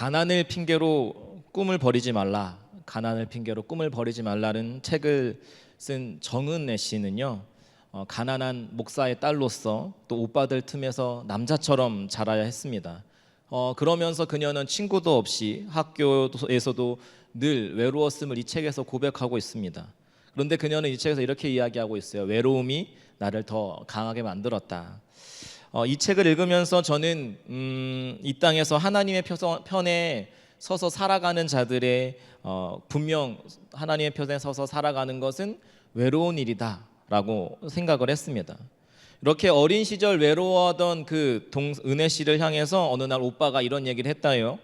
가난을 핑계로 꿈을 버리지 말라. 가난을 핑계로 꿈을 버리지 말라는 책을 쓴 정은혜 씨는요, 가난한 목사의 딸로서 또 오빠들 틈에서 남자처럼 자라야 했습니다. 그러면서 그녀는 친구도 없이 학교에서도 늘 외로웠음을 이 책에서 고백하고 있습니다. 그런데 그녀는 이 책에서 이렇게 이야기하고 있어요. 외로움이 나를 더 강하게 만들었다. 이 책을 읽으면서 저는 이 땅에서 하나님의 편에 서서 살아가는 자들의 분명 하나님의 편에 서서 살아가는 것은 외로운 일이다라고 생각을 했습니다. 이렇게 어린 시절 외로워하던 그 은혜 씨를 향해서 어느 날 오빠가 이런 얘기를 했다요.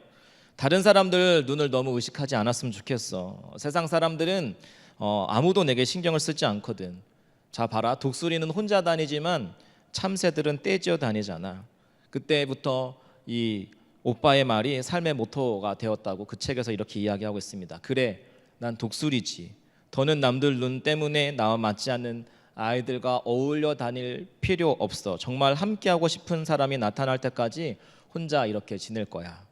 다른 사람들 눈을 너무 의식하지 않았으면 좋겠어. 세상 사람들은 아무도 내게 신경을 쓰지 않거든. 자 봐라, 독수리는 혼자 다니지만 참새들은 떼지어 다니잖아. 그때부터 이 오빠의 말이 삶의 모토가 되었다고 그 책에서 이렇게 이야기하고 있습니다. 그래, 난 독수리지. 더는 남들 눈 때문에 나와 맞지 않는 아이들과 어울려 다닐 필요 없어. 정말 함께하고 싶은 사람이 나타날 때까지 혼자 이렇게 지낼 거야.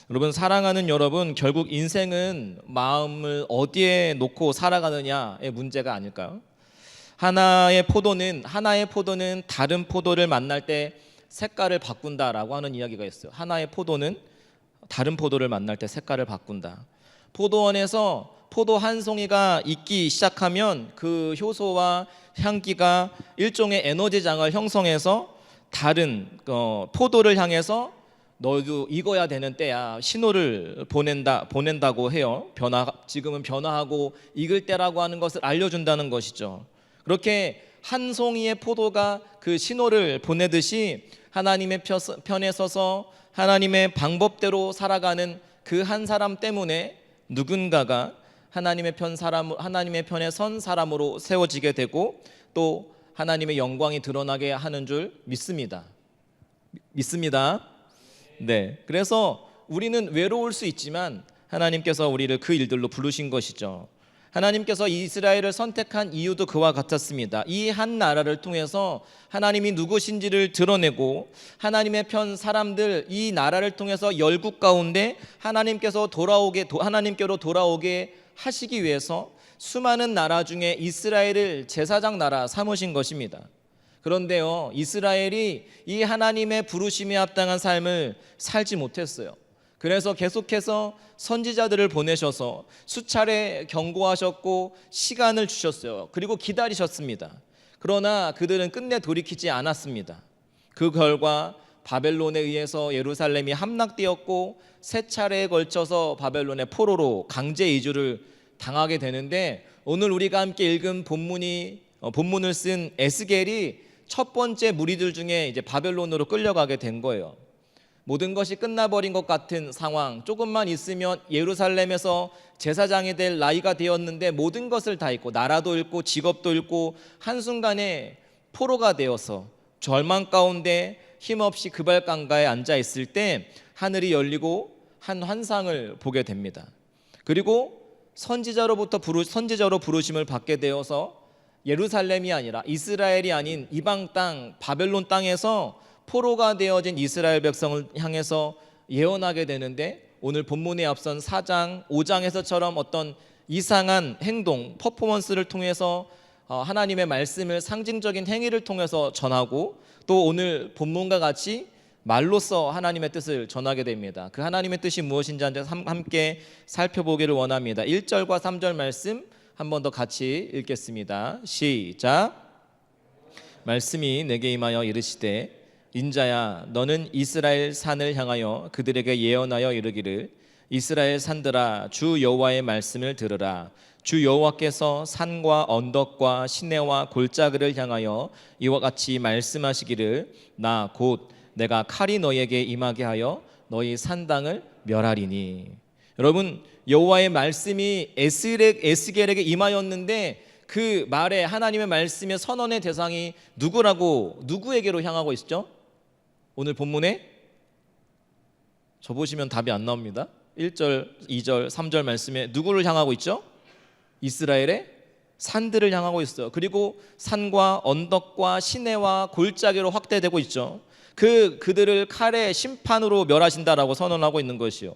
여러분, 사랑하는 여러분, 결국 인생은 마음을 어디에 놓고 살아가느냐의 문제가 아닐까요? 하나의 포도는 다른 포도를 만날 때 색깔을 바꾼다라고 하는 이야기가 있어요. 하나의 포도는 다른 포도를 만날 때 색깔을 바꾼다. 포도원에서 포도 한 송이가 익기 시작하면 그 효소와 향기가 일종의 에너지장을 형성해서 다른 포도를 향해서 너도 익어야 되는 때야 신호를 보낸다고 해요. 지금은 변화하고 익을 때라고 하는 것을 알려준다는 것이죠. 그렇게 한 송이의 포도가 그 신호를 보내듯이 하나님의 편에 서서 하나님의 방법대로 살아가는 그 한 사람 때문에 누군가가 하나님의 편에 선 사람으로 세워지게 되고 또 하나님의 영광이 드러나게 하는 줄 믿습니다. 네, 그래서 우리는 외로울 수 있지만 하나님께서 우리를 그 일들로 부르신 것이죠. 하나님께서 이스라엘을 선택한 이유도 그와 같았습니다. 이 한 나라를 통해서 하나님이 누구신지를 드러내고 하나님의 편 사람들, 이 나라를 통해서 열국 가운데 하나님께로 돌아오게 하시기 위해서 수많은 나라 중에 이스라엘을 제사장 나라 삼으신 것입니다. 그런데요, 이스라엘이 이 하나님의 부르심에 합당한 삶을 살지 못했어요. 그래서 계속해서 선지자들을 보내셔서 수차례 경고하셨고 시간을 주셨어요. 그리고 기다리셨습니다. 그러나 그들은 끝내 돌이키지 않았습니다. 그 결과 바벨론에 의해서 예루살렘이 함락되었고 세 차례에 걸쳐서 바벨론의 포로로 강제 이주를 당하게 되는데, 오늘 우리가 함께 읽은 본문을 쓴 에스겔이 첫 번째 무리들 중에 이제 바벨론으로 끌려가게 된 거예요. 모든 것이 끝나버린 것 같은 상황, 조금만 있으면 예루살렘에서 제사장이 될 나이가 되었는데 모든 것을 다 잃고 나라도 잃고 직업도 잃고 한순간에 포로가 되어서 절망 가운데 힘없이 그발강가에 앉아 있을 때 하늘이 열리고 한 환상을 보게 됩니다. 그리고 선지자로 부르심을 받게 되어서 예루살렘이 아니라 이스라엘이 아닌 이방 땅 바벨론 땅에서 포로가 되어진 이스라엘 백성을 향해서 예언하게 되는데, 오늘 본문에 앞선 4장, 5장에서처럼 어떤 이상한 행동, 퍼포먼스를 통해서 하나님의 말씀을 상징적인 행위를 통해서 전하고, 또 오늘 본문과 같이 말로써 하나님의 뜻을 전하게 됩니다. 그 하나님의 뜻이 무엇인지 함께 살펴보기를 원합니다. 1절과 3절 말씀 한 번 더 같이 읽겠습니다. 시작. 말씀이 내게 임하여 이르시되, 인자야, 너는 이스라엘 산을 향하여 그들에게 예언하여 이르기를, 이스라엘 산들아, 주 여호와의 말씀을 들으라. 주 여호와께서 산과 언덕과 시내와 골짜기를 향하여 이와 같이 말씀하시기를, 나 곧 내가 칼이 너희에게 임하게 하여 너희 산당을 멸하리니. 여러분, 여호와의 말씀이 에스겔에게 임하였는데 그 말에 하나님의 말씀의 선언의 대상이 누구에게로 향하고 있죠? 오늘 본문에 저 보시면 답이 안 나옵니다. 1절, 2절, 3절 말씀에 누구를 향하고 있죠? 이스라엘의 산들을 향하고 있어요. 그리고 산과 언덕과 시내와 골짜기로 확대되고 있죠. 그들을 칼의 심판으로 멸하신다라고 선언하고 있는 것이요.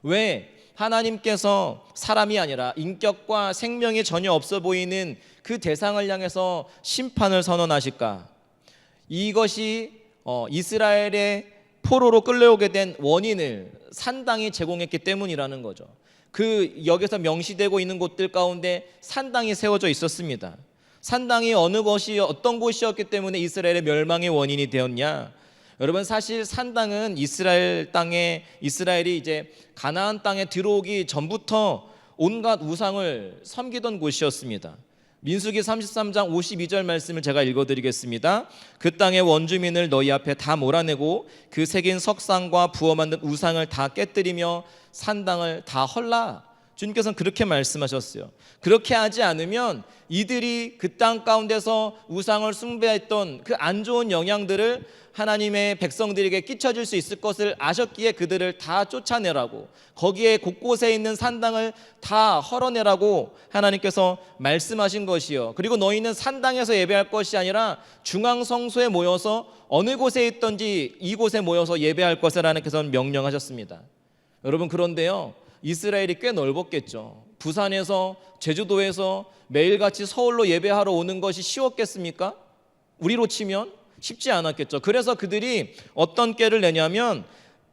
왜 하나님께서 사람이 아니라 인격과 생명이 전혀 없어 보이는 그 대상을 향해서 심판을 선언하실까? 이것이 이스라엘의 포로로 끌려오게 된 원인을 산당이 제공했기 때문이라는 거죠. 그 여기서 명시되고 있는 곳들 가운데 산당이 세워져 있었습니다. 산당이 어떤 곳이었기 때문에 이스라엘의 멸망의 원인이 되었냐? 여러분, 사실 산당은 이스라엘이 이제 가나안 땅에 들어오기 전부터 온갖 우상을 섬기던 곳이었습니다. 민수기 33장 52절 말씀을 제가 읽어드리겠습니다. 그 땅의 원주민을 너희 앞에 다 몰아내고 그 새긴 석상과 부어 만든 우상을 다 깨뜨리며 산당을 다 헐라. 주님께서는 그렇게 말씀하셨어요. 그렇게 하지 않으면 이들이 그 땅 가운데서 우상을 숭배했던 그 안 좋은 영향들을 하나님의 백성들에게 끼쳐질 수 있을 것을 아셨기에 그들을 다 쫓아내라고, 거기에 곳곳에 있는 산당을 다 헐어내라고 하나님께서 말씀하신 것이요. 그리고 너희는 산당에서 예배할 것이 아니라 중앙성소에 모여서 어느 곳에 있든지 이곳에 모여서 예배할 것을 하나님께서 명령하셨습니다. 여러분, 그런데요, 이스라엘이 꽤 넓었겠죠. 부산에서, 제주도에서 매일같이 서울로 예배하러 오는 것이 쉬웠겠습니까? 우리로 치면 쉽지 않았겠죠. 그래서 그들이 어떤 꾀를 내냐면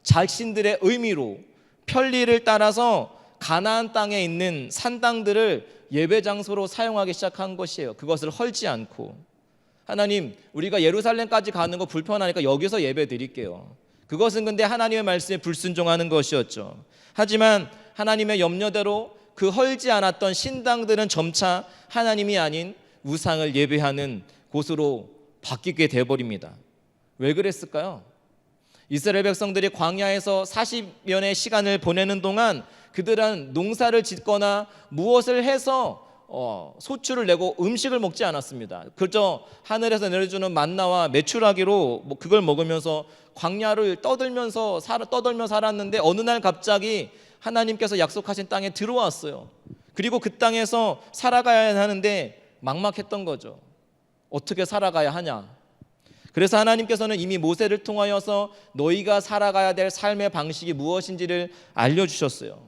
자신들의 의미로, 편리를 따라서 가나안 땅에 있는 산당들을 예배 장소로 사용하기 시작한 것이에요. 그것을 헐지 않고, 하나님, 우리가 예루살렘까지 가는 거 불편하니까 여기서 예배 드릴게요. 그것은 근데 하나님의 말씀에 불순종하는 것이었죠. 하지만 하나님의 염려대로 그 헐지 않았던 신당들은 점차 하나님이 아닌 우상을 예배하는 곳으로 바뀌게 되어버립니다. 왜 그랬을까요? 이스라엘 백성들이 광야에서 40년의 시간을 보내는 동안 그들은 농사를 짓거나 무엇을 해서 소출을 내고 음식을 먹지 않았습니다. 그저 하늘에서 내려주는 만나와 메추라기로 그걸 먹으면서 광야를 떠들며 살았는데 어느 날 갑자기 하나님께서 약속하신 땅에 들어왔어요. 그리고 그 땅에서 살아가야 하는데 막막했던 거죠. 어떻게 살아가야 하냐? 그래서 하나님께서는 이미 모세를 통하여서 너희가 살아가야 될 삶의 방식이 무엇인지를 알려주셨어요.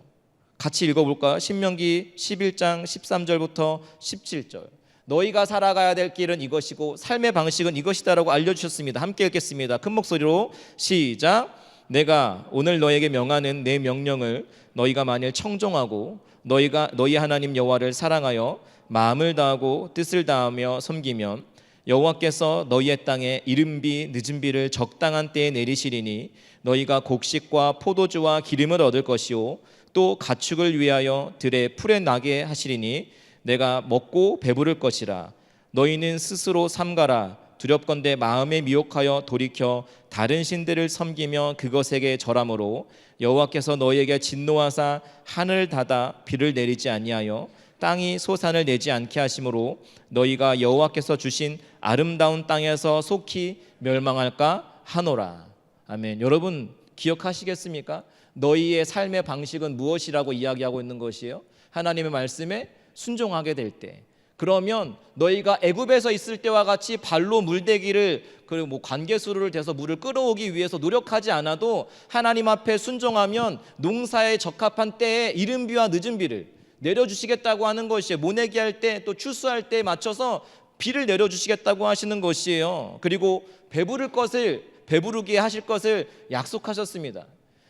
같이 읽어볼까요? 신명기 11장 13절부터 17절. 너희가 살아가야 될 길은 이것이고 삶의 방식은 이것이다라고 알려주셨습니다. 함께 읽겠습니다. 큰 목소리로 시작. 내가 오늘 너에게 명하는 내 명령을 너희가 만일 청종하고 너희 하나님 여호와를 사랑하여 마음을 다하고 뜻을 다하며 섬기면 여호와께서 너희의 땅에 이른비 늦은 비를 적당한 때에 내리시리니 너희가 곡식과 포도주와 기름을 얻을 것이요 또 가축을 위하여 들에 풀에 나게 하시리니 내가 먹고 배부를 것이라. 너희는 스스로 삼가라. 두렵건대 마음에 미혹하여 돌이켜 다른 신들을 섬기며 그것에게 절함으로 여호와께서 너희에게 진노하사 하늘을 닫아 비를 내리지 아니하여 땅이 소산을 내지 않게 하심으로 너희가 여호와께서 주신 아름다운 땅에서 속히 멸망할까 하노라. 아멘. 여러분 기억하시겠습니까? 너희의 삶의 방식은 무엇이라고 이야기하고 있는 것이에요? 하나님의 말씀에 순종하게 될 때, 그러면 너희가 애굽에서 있을 때와 같이 발로 물대기를 그리고 관계수를 대서 물을 끌어오기 위해서 노력하지 않아도 하나님 앞에 순종하면 농사에 적합한 때에 이른 비와 늦은 비를 내려주시겠다고 하는 것이에요. 모내기 할 때 또 추수할 때에 맞춰서 비를 내려주시겠다고 하시는 것이에요. 그리고 배부르게 하실 것을 약속하셨습니다.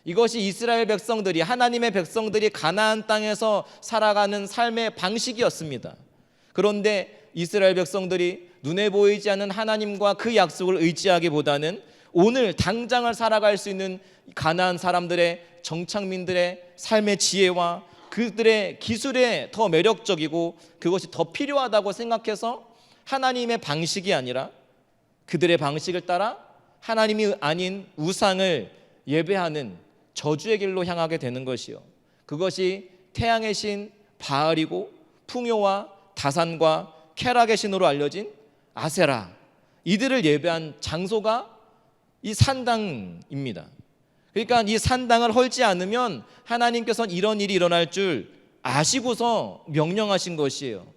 이것이 이스라엘 백성들이, 하나님의 백성들이 가나안 땅에서 살아가는 삶의 방식이었습니다. 그런데 이스라엘 백성들이 눈에 보이지 않는 하나님과 그 약속을 의지하기보다는 오늘 당장을 살아갈 수 있는 가나안 사람들의, 정착민들의 삶의 지혜와 그들의 기술에 더 매력적이고 그것이 더 필요하다고 생각해서 하나님의 방식이 아니라 그들의 방식을 따라 하나님이 아닌 우상을 예배하는 저주의 길로 향하게 되는 것이요, 그것이 태양의 신 바알이고 풍요와 다산과 쾌락의 신으로 알려진 아세라, 이들을 예배한 장소가 이 산당입니다. 그러니까 이 산당을 헐지 않으면 하나님께서는 이런 일이 일어날 줄 아시고서 명령하신 것이에요.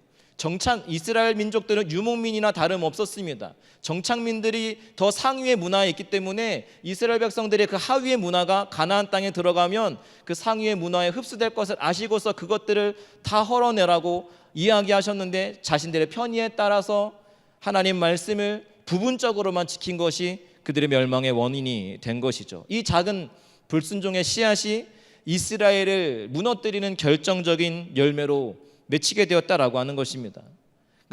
이스라엘 민족들은 유목민이나 다름없었습니다. 정착민들이 더 상위의 문화에 있기 때문에 이스라엘 백성들의 그 하위의 문화가 가나안 땅에 들어가면 그 상위의 문화에 흡수될 것을 아시고서 그것들을 다 헐어내라고 이야기하셨는데 자신들의 편의에 따라서 하나님 말씀을 부분적으로만 지킨 것이 그들의 멸망의 원인이 된 것이죠. 이 작은 불순종의 씨앗이 이스라엘을 무너뜨리는 결정적인 열매로 맺히게 되었다라고 하는 것입니다.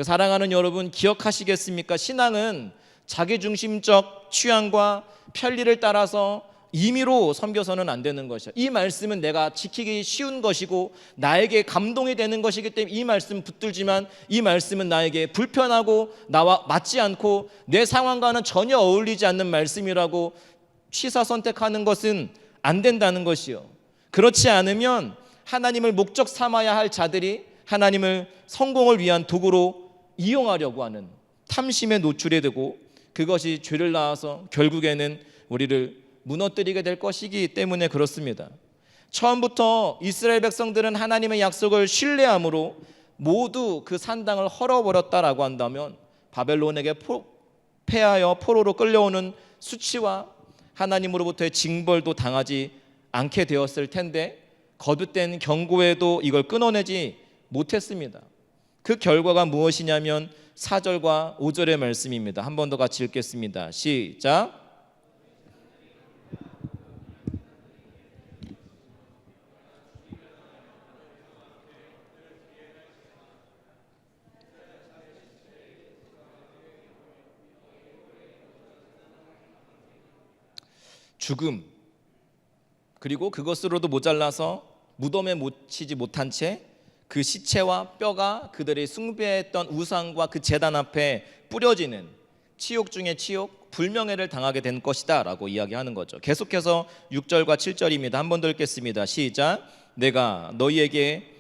사랑하는 여러분, 기억하시겠습니까? 신앙은 자기중심적 취향과 편리를 따라서 임의로 섬겨서는 안 되는 것이야. 이 말씀은 내가 지키기 쉬운 것이고 나에게 감동이 되는 것이기 때문에 이 말씀 붙들지만 이 말씀은 나에게 불편하고 나와 맞지 않고 내 상황과는 전혀 어울리지 않는 말씀이라고 취사 선택하는 것은 안 된다는 것이요. 그렇지 않으면 하나님을 목적 삼아야 할 자들이 하나님을 성공을 위한 도구로 이용하려고 하는 탐심에 노출이 되고 그것이 죄를 낳아서 결국에는 우리를 무너뜨리게 될 것이기 때문에 그렇습니다. 처음부터 이스라엘 백성들은 하나님의 약속을 신뢰함으로 모두 그 산당을 헐어버렸다라고 한다면 바벨론에게 패하여 포로로 끌려오는 수치와 하나님으로부터의 징벌도 당하지 않게 되었을 텐데 거듭된 경고에도 이걸 끊어내지 못했습니다. 그 결과가 무엇이냐면 4절과 5절의 말씀입니다. 한 번 더 같이 읽겠습니다. 시작. 죽음, 그리고 그것으로도 모자라서 무덤에 묻히지 못한 채 그 시체와 뼈가 그들이 숭배했던 우상과 그 제단 앞에 뿌려지는 치욕 중에 치욕, 불명예를 당하게 된 것이다 라고 이야기하는 거죠. 계속해서 6절과 7절입니다. 한 번 더 읽겠습니다. 시작. 내가 너희에게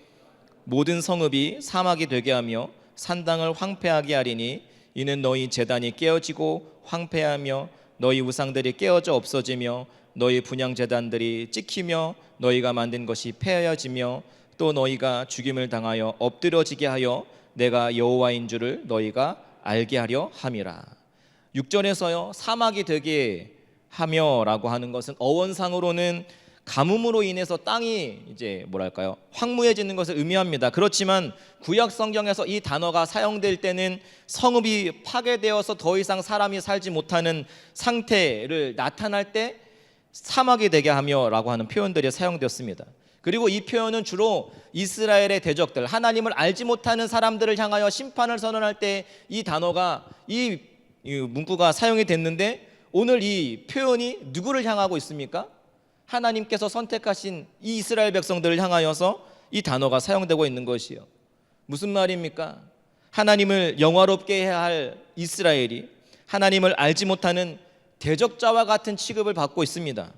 모든 성읍이 사막이 되게 하며 산당을 황폐하게 하리니 이는 너희 제단이 깨어지고 황폐하며 너희 우상들이 깨어져 없어지며 너희 분향 제단들이 찍히며 너희가 만든 것이 폐하여지며 또 너희가 죽임을 당하여 엎드러지게 하여 내가 여호와인 줄을 너희가 알게 하려 함이라. 6절에서요 사막이 되게 하며라고 하는 것은 어원상으로는 가뭄으로 인해서 땅이 이제 뭐랄까요 황무해지는 것을 의미합니다. 그렇지만 구약 성경에서 이 단어가 사용될 때는 성읍이 파괴되어서 더 이상 사람이 살지 못하는 상태를 나타날 때 사막이 되게 하며라고 하는 표현들이 사용되었습니다. 그리고 이 표현은 주로 이스라엘의 대적들, 하나님을 알지 못하는 사람들을 향하여 심판을 선언할 때 이 단어가 이 문구가 사용이 됐는데 오늘 이 표현이 누구를 향하고 있습니까? 하나님께서 선택하신 이 이스라엘 백성들을 향하여서 이 단어가 사용되고 있는 것이요. 무슨 말입니까? 하나님을 영화롭게 해야 할 이스라엘이 하나님을 알지 못하는 대적자와 같은 취급을 받고 있습니다.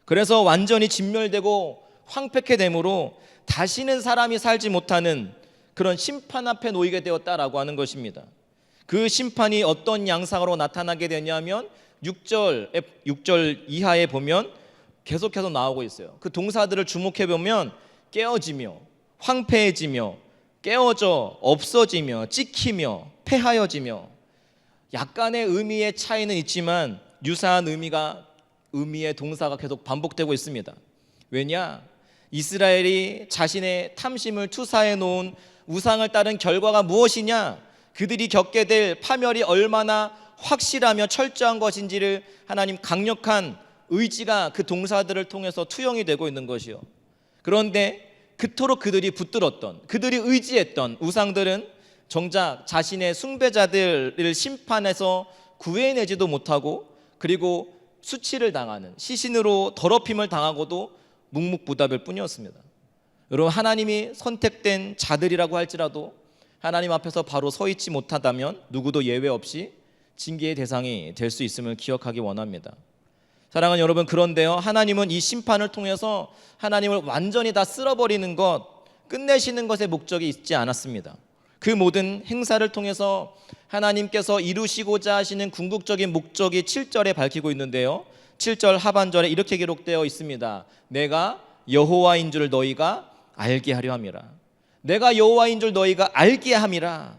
그래서 완전히 진멸되고 황폐케 되므로 다시는 사람이 살지 못하는 그런 심판 앞에 놓이게 되었다라고 하는 것입니다. 그 심판이 어떤 양상으로 나타나게 되냐면 6절 이하에 보면 계속해서 나오고 있어요. 그 동사들을 주목해 보면 깨어지며 황폐해지며 깨어져 없어지며 찍히며 폐하여지며 약간의 의미의 차이는 있지만 유사한 의미의 동사가 계속 반복되고 있습니다. 왜냐? 이스라엘이 자신의 탐심을 투사해 놓은 우상을 따른 결과가 무엇이냐? 그들이 겪게 될 파멸이 얼마나 확실하며 철저한 것인지를 하나님 강력한 의지가 그 동사들을 통해서 투영이 되고 있는 것이요. 그런데 그토록 그들이 붙들었던, 그들이 의지했던 우상들은 정작 자신의 숭배자들을 심판해서 구해내지도 못하고 그리고 수치를 당하는 시신으로 더럽힘을 당하고도 묵묵부답일 뿐이었습니다. 여러분, 하나님이 선택된 자들이라고 할지라도 하나님 앞에서 바로 서 있지 못하다면 누구도 예외 없이 징계의 대상이 될 수 있음을 기억하기 원합니다. 사랑하는 여러분, 그런데요, 하나님은 이 심판을 통해서 하나님을 완전히 다 쓸어버리는 것, 끝내시는 것에 목적이 있지 않았습니다. 그 모든 행사를 통해서 하나님께서 이루시고자 하시는 궁극적인 목적이 7절에 밝히고 있는데요, 7절 하반절에 이렇게 기록되어 있습니다. 내가 여호와인 줄 너희가 알게 하려 함이라. 내가 여호와인 줄 너희가 알게 함이라.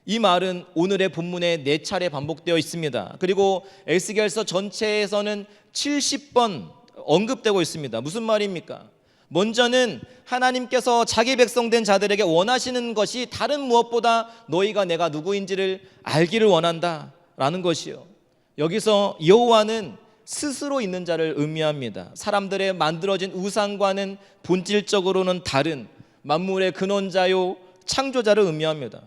이 말은 오늘의 본문에 4차례 반복되어 있습니다. 그리고 에스겔서 전체에서는 70번 언급되고 있습니다. 무슨 말입니까? 먼저는 하나님께서 자기 백성된 자들에게 원하시는 것이 다른 무엇보다 너희가 내가 누구인지를 알기를 원한다 라는 것이요, 여기서 여호와는 스스로 있는 자를 의미합니다. 사람들의 만들어진 우상과는 본질적으로는 다른 만물의 근원자요 창조자를 의미합니다.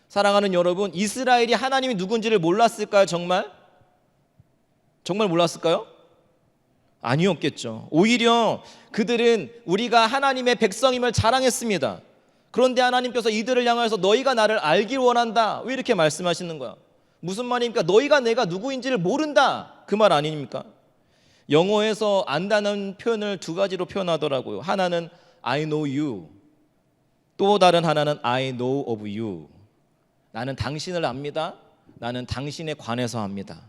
사랑하는 여러분, 이스라엘이 하나님이 누군지를 몰랐을까요? 정말 몰랐을까요? 아니었겠죠. 오히려 그들은 우리가 하나님의 백성임을 자랑했습니다. 그런데 하나님께서 이들을 향하여서 너희가 나를 알길 원한다, 왜 이렇게 말씀하시는 거야? 무슨 말입니까? 너희가 내가 누구인지를 모른다, 그 말 아닙니까? 영어에서 안다는 표현을 2가지로 표현하더라고요. 하나는 I know you, 또 다른 하나는 I know of you. 나는 당신을 압니다. 나는 당신에 관해서 압니다.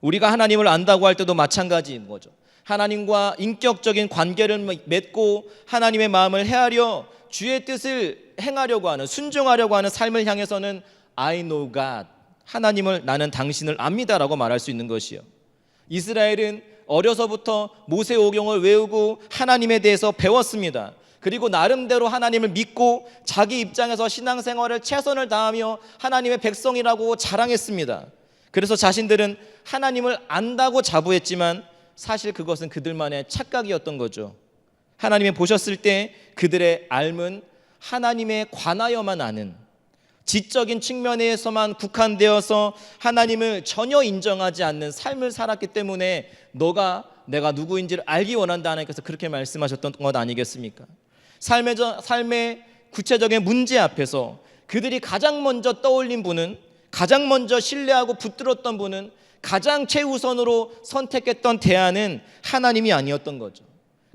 우리가 하나님을 안다고 할 때도 마찬가지인 거죠. 하나님과 인격적인 관계를 맺고 하나님의 마음을 헤아려 주의 뜻을 행하려고 하는, 순종하려고 하는 삶을 향해서는 I know God, 하나님을, 나는 당신을 압니다라고 말할 수 있는 것이요, 이스라엘은 어려서부터 모세오경을 외우고 하나님에 대해서 배웠습니다. 그리고 나름대로 하나님을 믿고 자기 입장에서 신앙생활을 최선을 다하며 하나님의 백성이라고 자랑했습니다. 그래서 자신들은 하나님을 안다고 자부했지만 사실 그것은 그들만의 착각이었던 거죠. 하나님이 보셨을 때 그들의 삶은 하나님에 관하여만 아는, 지적인 측면에서만 국한되어서 하나님을 전혀 인정하지 않는 삶을 살았기 때문에 너가 내가 누구인지를 알기 원한다, 하나님께서 그렇게 말씀하셨던 것 아니겠습니까? 삶의 구체적인 문제 앞에서 그들이 가장 먼저 떠올린 분은, 가장 먼저 신뢰하고 붙들었던 분은, 가장 최우선으로 선택했던 대안은 하나님이 아니었던 거죠.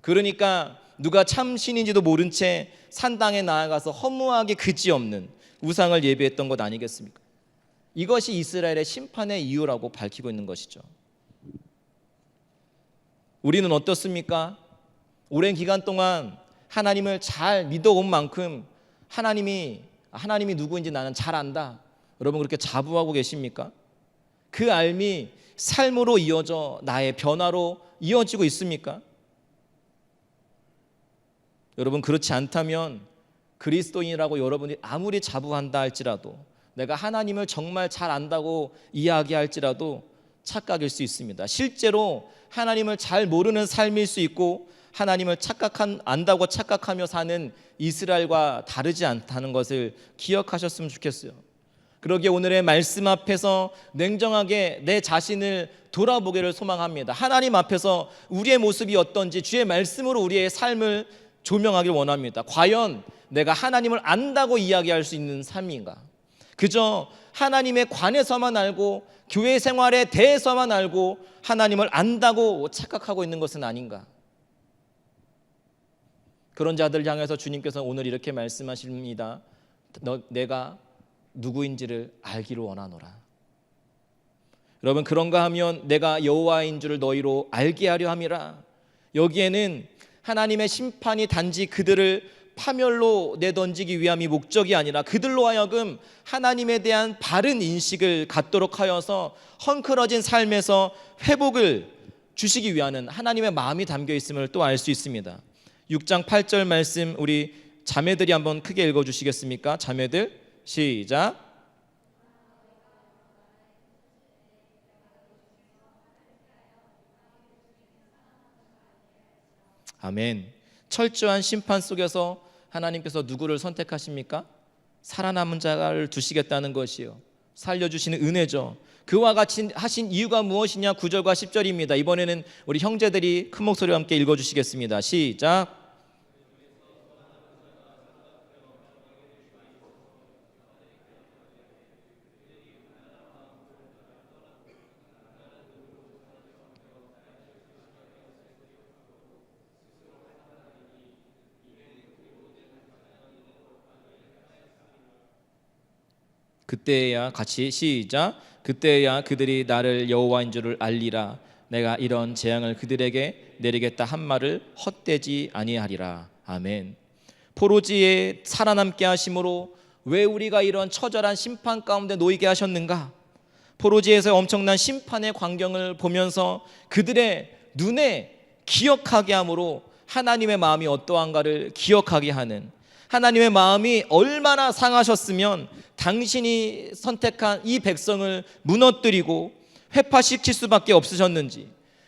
그러니까 누가 참 신인지도 모른 채 산당에 나아가서 허무하게 그지없는 우상을 예배했던 것 아니겠습니까? 이것이 이스라엘의 심판의 이유라고 밝히고 있는 것이죠. 우리는 어떻습니까? 오랜 기간 동안 하나님을 잘 믿어온 만큼 하나님이 누구인지 나는 잘 안다, 여러분 그렇게 자부하고 계십니까? 그 삶이 삶으로 이어져 나의 변화로 이어지고 있습니까? 여러분 그렇지 않다면 그리스도인이라고 여러분이 아무리 자부한다 할지라도, 내가 하나님을 정말 잘 안다고 이야기할지라도 착각일 수 있습니다. 실제로 하나님을 잘 모르는 삶일 수 있고 하나님을 안다고 착각하며 사는 이스라엘과 다르지 않다는 것을 기억하셨으면 좋겠어요. 그러기에 오늘의 말씀 앞에서 냉정하게 내 자신을 돌아보기를 소망합니다. 하나님 앞에서 우리의 모습이 어떤지 주의 말씀으로 우리의 삶을 조명하길 원합니다. 과연 내가 하나님을 안다고 이야기할 수 있는 삶인가? 그저 하나님에 관해서만 알고 교회 생활에 대해서만 알고 하나님을 안다고 착각하고 있는 것은 아닌가? 그런 자들 향해서 주님께서 오늘 이렇게 말씀하십니다. 내가 누구인지를 알기를 원하노라. 여러분 그런가 하면 내가 여호와인 줄을 너희로 알게 하려 함이라. 여기에는 하나님의 심판이 단지 그들을 파멸로 내던지기 위함이 목적이 아니라 그들로 하여금 하나님에 대한 바른 인식을 갖도록 하여서 헝클어진 삶에서 회복을 주시기 위하는 하나님의 마음이 담겨 있음을 또 알 수 있습니다. 6장 8절 말씀 우리 자매들이 한번 크게 읽어주시겠습니까? 자매들 시작. 아멘. 철저한 심판 속에서 하나님께서 누구를 선택하십니까? 살아남은 자를 두시겠다는 것이요, 살려주시는 은혜죠. 그와 같이 하신 이유가 무엇이냐? 9절과 10절입니다. 이번에는 우리 형제들이 큰 목소리와 함께 읽어주시겠습니다. 시작. 그때야 같이 시작. 그때야 그들이 나를 여호와인 줄을 알리라. 내가 이런 재앙을 그들에게 내리겠다 한 말을 헛되지 아니하리라. 아멘. 포로지에 살아남게 하심으로 왜 우리가 이런 처절한 심판 가운데 놓이게 하셨는가? 포로지에서 엄청난 심판의 광경을 보면서 그들의 눈에 기억하게 함으로 하나님의 마음이 어떠한가를 기억하게 하는, 하나님의 마음이 얼마나 상하셨으면 당신이 선택한 이 백성을 무너뜨리고 회파시킬 수밖에 없으셨는지,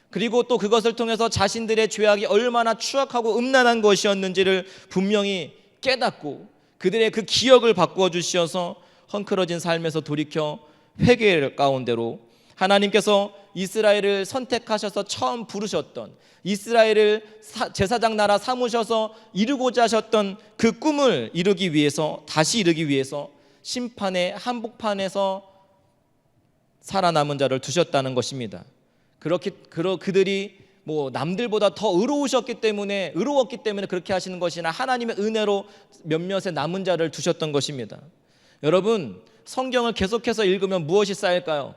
그리고 또 그것을 통해서 자신들의 죄악이 얼마나 추악하고 음란한 것이었는지를 분명히 깨닫고 그들의 그 기억을 바꾸어 주시어서 헝클어진 삶에서 돌이켜 회개 가운데로 하나님께서 이스라엘을 선택하셔서 처음 부르셨던, 이스라엘을 제사장 나라 삼으셔서 이루고자 하셨던 그 꿈을 이루기 위해서, 다시 이루기 위해서 심판의 한복판에서 살아남은 자를 두셨다는 것입니다. 그들이 남들보다 더 의로우셨기 때문에, 의로웠기 때문에 그렇게 하시는 것이나 하나님의 은혜로 몇몇의 남은 자를 두셨던 것입니다. 여러분, 성경을 계속해서 읽으면 무엇이 쌓일까요?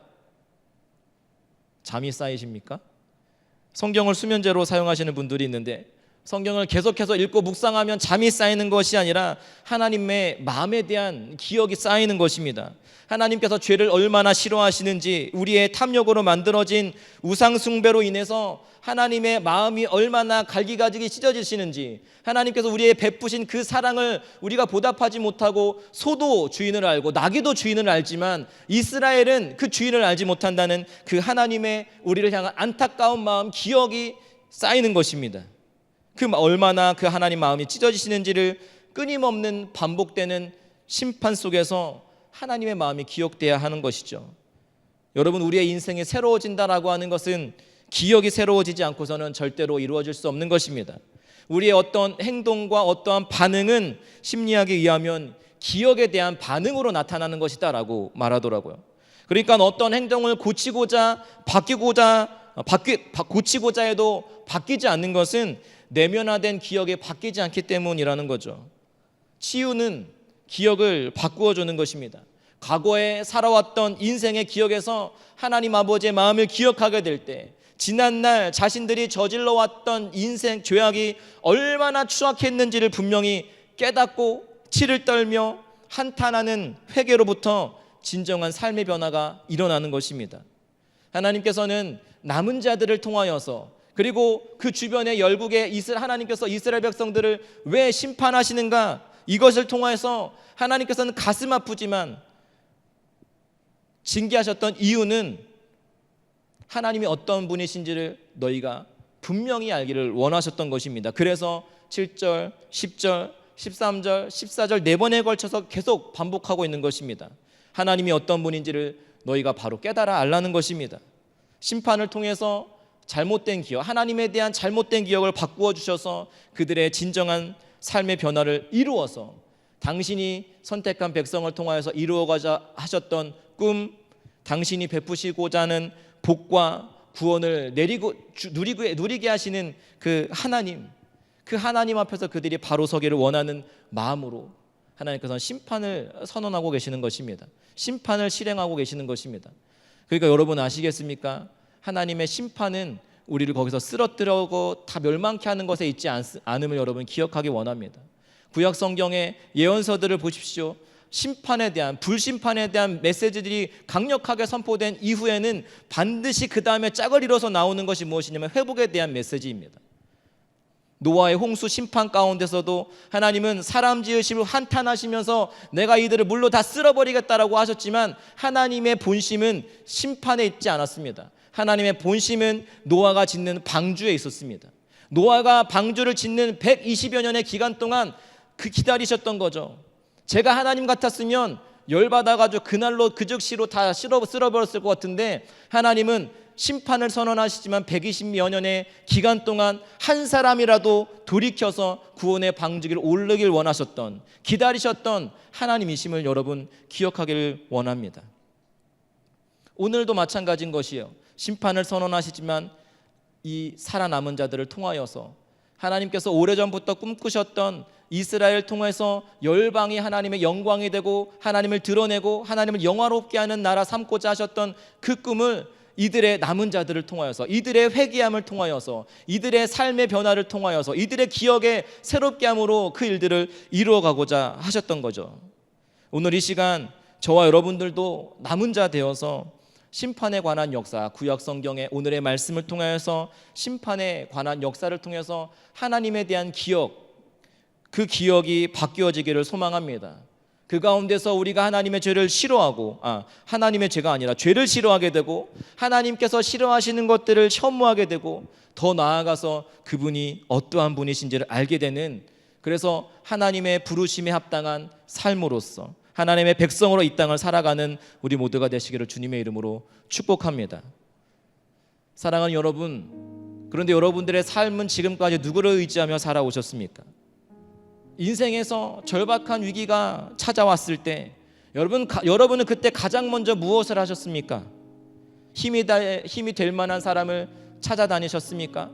잠이 쌓이십니까? 성경을 수면제로 사용하시는 분들이 있는데, 성경을 계속해서 읽고 묵상하면 잠이 쌓이는 것이 아니라 하나님의 마음에 대한 기억이 쌓이는 것입니다. 하나님께서 죄를 얼마나 싫어하시는지, 우리의 탐욕으로 만들어진 우상 숭배로 인해서 하나님의 마음이 얼마나 갈기가지기 찢어지시는지, 하나님께서 우리의 베푸신 그 사랑을 우리가 보답하지 못하고 소도 주인을 알고 나귀도 주인을 알지만 이스라엘은 그 주인을 알지 못한다는 그 하나님의 우리를 향한 안타까운 마음, 기억이 쌓이는 것입니다. 얼마나 그 하나님 마음이 찢어지시는지를 끊임없는 반복되는 심판 속에서 하나님의 마음이 기억돼야 하는 것이죠. 여러분, 우리의 인생이 새로워진다라고 하는 것은 기억이 새로워지지 않고서는 절대로 이루어질 수 없는 것입니다. 우리의 어떤 행동과 어떠한 반응은 심리학에 의하면 기억에 대한 반응으로 나타나는 것이다라고 말하더라고요. 그러니까 어떤 행동을 고치고자 해도 바뀌지 않는 것은 내면화된 기억에 바뀌지 않기 때문이라는 거죠. 치유는 기억을 바꾸어 주는 것입니다. 과거에 살아왔던 인생의 기억에서 하나님 아버지의 마음을 기억하게 될 때, 지난날 자신들이 저질러 왔던 인생 죄악이 얼마나 추악했는지를 분명히 깨닫고 치를 떨며 한탄하는 회개로부터 진정한 삶의 변화가 일어나는 것입니다. 하나님께서는 남은 자들을 통하여서, 그리고 그 주변의 열국의 하나님께서 이스라엘 백성들을 왜 심판하시는가, 이것을 통해서 하나님께서는 가슴 아프지만 징계하셨던 이유는 하나님이 어떤 분이신지를 너희가 분명히 알기를 원하셨던 것입니다. 그래서 7절, 10절, 13절, 14절 4번에 걸쳐서 계속 반복하고 있는 것입니다. 하나님이 어떤 분인지를 너희가 바로 깨달아 알라는 것입니다. 심판을 통해서 잘못된 기억, 하나님에 대한 잘못된 기억을 바꾸어 주셔서 그들의 진정한 삶의 변화를 이루어서 당신이 선택한 백성을 통하여서 이루어가자 하셨던 꿈, 당신이 베푸시고자 하는 복과 구원을 누리게 하시는 그 하나님 앞에서 그들이 바로 서기를 원하는 마음으로 하나님께서는 심판을 선언하고 계시는 것입니다. 심판을 실행하고 계시는 것입니다. 그러니까 여러분 아시겠습니까? 하나님의 심판은 우리를 거기서 쓰러뜨리고 다 멸망케 하는 것에 있지 않음을 여러분 기억하기 원합니다. 구약 성경의 예언서들을 보십시오. 심판에 대한, 불심판에 대한 메시지들이 강력하게 선포된 이후에는 반드시 그 다음에 짝을 이뤄서 나오는 것이 무엇이냐면 회복에 대한 메시지입니다. 노아의 홍수 심판 가운데서도 하나님은 사람 지으심을 한탄하시면서 내가 이들을 물로 다 쓸어버리겠다라고 하셨지만 하나님의 본심은 심판에 있지 않았습니다. 하나님의 본심은 노아가 짓는 방주에 있었습니다. 노아가 방주를 짓는 120여 년의 기간 동안 기다리셨던 거죠. 제가 하나님 같았으면 열받아가지고 그날로 그 즉시로 다 쓸어버렸을 것 같은데 하나님은 심판을 선언하시지만 120여 년의 기간 동안 한 사람이라도 돌이켜서 구원의 방주기를 오르길 원하셨던, 기다리셨던 하나님이심을 여러분 기억하기를 원합니다. 오늘도 마찬가지인 것이에요. 심판을 선언하시지만 이 살아남은 자들을 통하여서 하나님께서 오래전부터 꿈꾸셨던 이스라엘 통해서 열방이 하나님의 영광이 되고 하나님을 드러내고 하나님을 영화롭게 하는 나라 삼고자 하셨던 그 꿈을 이들의 남은 자들을 통하여서, 이들의 회개함을 통하여서, 이들의 삶의 변화를 통하여서, 이들의 기억에 새롭게 함으로 그 일들을 이루어가고자 하셨던 거죠. 오늘 이 시간 저와 여러분들도 남은 자 되어서 심판에 관한 역사, 구약 성경의 오늘의 말씀을 통하여서 심판에 관한 역사를 통해서 하나님에 대한 기억, 그 기억이 바뀌어지기를 소망합니다. 그 가운데서 우리가 하나님의 죄를 싫어하고, 하나님의 죄가 아니라 죄를 싫어하게 되고, 하나님께서 싫어하시는 것들을 혐오하게 되고, 더 나아가서 그분이 어떠한 분이신지를 알게 되는, 그래서 하나님의 부르심에 합당한 삶으로서 하나님의 백성으로 이 땅을 살아가는 우리 모두가 되시기를 주님의 이름으로 축복합니다. 사랑하는 여러분, 그런데 여러분들의 삶은 지금까지 누구를 의지하며 살아오셨습니까? 인생에서 절박한 위기가 찾아왔을 때 여러분은 그때 가장 먼저 무엇을 하셨습니까? 힘이 될 만한 사람을 찾아다니셨습니까?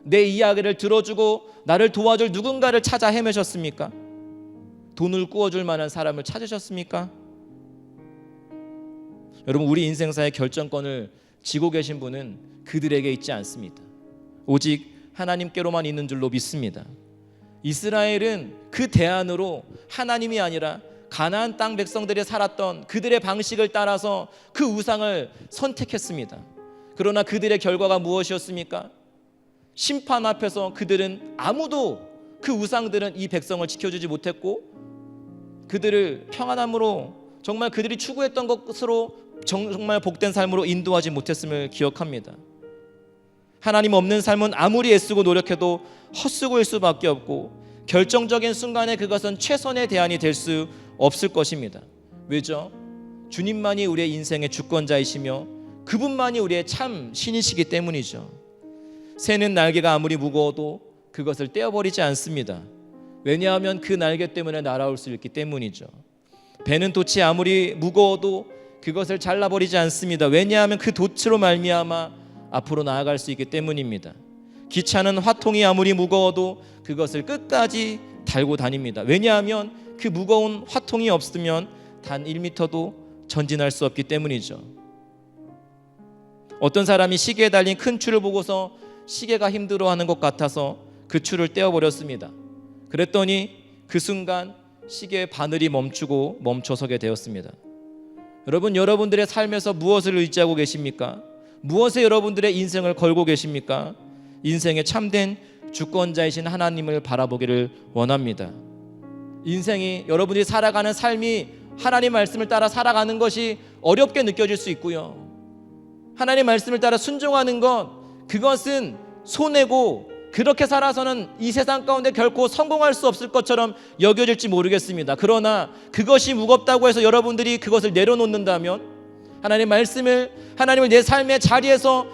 내 이야기를 들어주고 나를 도와줄 누군가를 찾아 헤매셨습니까? 돈을 꾸어줄 만한 사람을 찾으셨습니까? 여러분, 우리 인생사의 결정권을 쥐고 계신 분은 그들에게 있지 않습니다. 오직 하나님께로만 있는 줄로 믿습니다. 이스라엘은 그 대안으로 하나님이 아니라 가나안 땅 백성들이 살았던 그들의 방식을 따라서 그 우상을 선택했습니다. 그러나 그들의 결과가 무엇이었습니까? 심판 앞에서 그들은 아무도, 그 우상들은 이 백성을 지켜주지 못했고, 그들을 평안함으로, 정말 그들이 추구했던 것으로 정말 복된 삶으로 인도하지 못했음을 기억합니다. 하나님 없는 삶은 아무리 애쓰고 노력해도 헛수고일 수밖에 없고, 결정적인 순간에 그것은 최선의 대안이 될 수 없을 것입니다. 왜죠? 주님만이 우리의 인생의 주권자이시며 그분만이 우리의 참 신이시기 때문이죠. 새는 날개가 아무리 무거워도 그것을 떼어버리지 않습니다. 왜냐하면 그 날개 때문에 날아올 수 있기 때문이죠. 배는 돛이 아무리 무거워도 그것을 잘라버리지 않습니다. 왜냐하면 그 돛으로 말미암아 앞으로 나아갈 수 있기 때문입니다. 기차는 화통이 아무리 무거워도 그것을 끝까지 달고 다닙니다. 왜냐하면 그 무거운 화통이 없으면 단 1m도 전진할 수 없기 때문이죠. 어떤 사람이 시계에 달린 큰 줄을 보고서 시계가 힘들어하는 것 같아서 그 줄을 떼어버렸습니다. 그랬더니 그 순간 시계의 바늘이 멈춰서게 되었습니다. 여러분, 여러분들의 삶에서 무엇을 의지하고 계십니까? 무엇에 여러분들의 인생을 걸고 계십니까? 인생의 참된 주권자이신 하나님을 바라보기를 원합니다. 인생이, 여러분들이 살아가는 삶이 하나님 말씀을 따라 살아가는 것이 어렵게 느껴질 수 있고요, 하나님 말씀을 따라 순종하는 것, 그것은 손해고 그렇게 살아서는 이 세상 가운데 결코 성공할 수 없을 것처럼 여겨질지 모르겠습니다. 그러나 그것이 무겁다고 해서 여러분들이 그것을 내려놓는다면, 하나님을 내 삶의 자리에서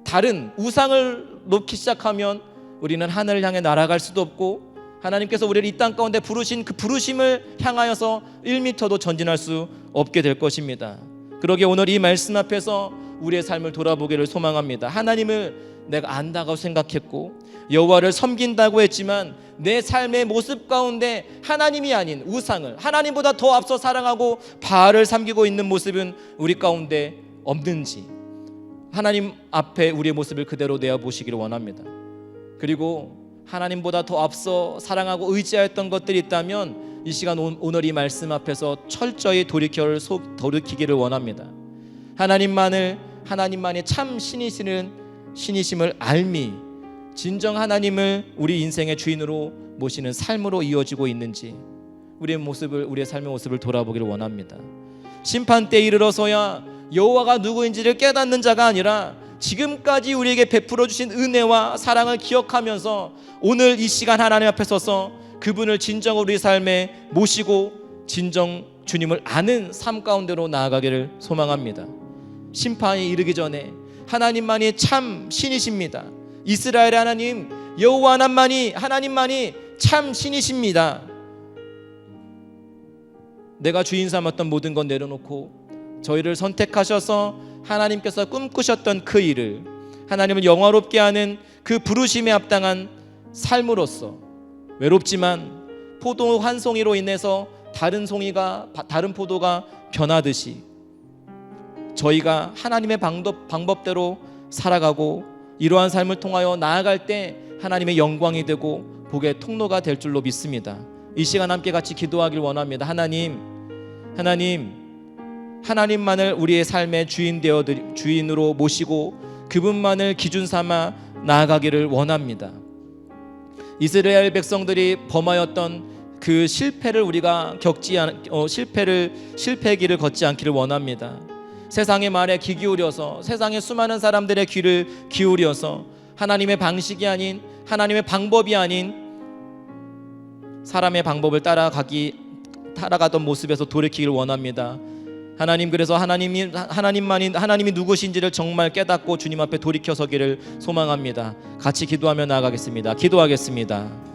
다른 우상을 놓기 시작하면 우리는 하늘을 향해 날아갈 수도 없고, 하나님께서 우리를 이 땅 가운데 부르신 그 부르심을 향하여서 1m도 전진할 수 없게 될 것입니다. 그러기에 오늘 이 말씀 앞에서 우리의 삶을 돌아보기를 소망합니다. 하나님을 내가 안다고 생각했고 여호와를 섬긴다고 했지만 내 삶의 모습 가운데 하나님이 아닌 우상을, 하나님보다 더 앞서 사랑하고 바알을 섬기고 있는 모습은 우리 가운데 없는지 하나님 앞에 우리의 모습을 그대로 내어보시기를 원합니다. 그리고 하나님보다 더 앞서 사랑하고 의지하였던 것들이 있다면 이 시간 오늘 이 말씀 앞에서 철저히 돌이키기를 원합니다. 하나님만이 참 신이심을 알미 진정 하나님을 우리 인생의 주인으로 모시는 삶으로 이어지고 있는지 우리의 삶의 모습을 돌아보기를 원합니다. 심판 때에 이르러서야 여호와가 누구인지를 깨닫는 자가 아니라 지금까지 우리에게 베풀어 주신 은혜와 사랑을 기억하면서 오늘 이 시간 하나님 앞에 서서 그분을 진정 우리 삶에 모시고 진정 주님을 아는 삶 가운데로 나아가기를 소망합니다. 심판이 이르기 전에 하나님만이 참 신이십니다. 이스라엘의 하나님 여호와 하나님만이 참 신이십니다. 내가 주인 삼았던 모든 건 내려놓고 저희를 선택하셔서 하나님께서 꿈꾸셨던 그 일을, 하나님을 영화롭게 하는 그 부르심에 합당한 삶으로서 외롭지만 포도 한 송이로 인해서 다른 포도가 변하듯이 저희가 하나님의 방법대로 살아가고 이러한 삶을 통하여 나아갈 때 하나님의 영광이 되고 복의 통로가 될 줄로 믿습니다. 이 시간 함께 같이 기도하길 원합니다. 하나님만을 우리의 삶의 주인으로 모시고 그분만을 기준 삼아 나아가기를 원합니다. 이스라엘 백성들이 범하였던 그 실패를 우리가 실패의 길을 걷지 않기를 원합니다. 세상의 말에 귀 기울여서 세상의 수많은 사람들의 귀를 기울여서 하나님의 방식이 아닌 하나님의 방법이 아닌 사람의 방법을 따라가던 모습에서 돌이키기를 원합니다. 하나님, 그래서 하나님이 누구신지를 정말 깨닫고 주님 앞에 돌이켜서기를 소망합니다. 같이 기도하며 나아가겠습니다. 기도하겠습니다.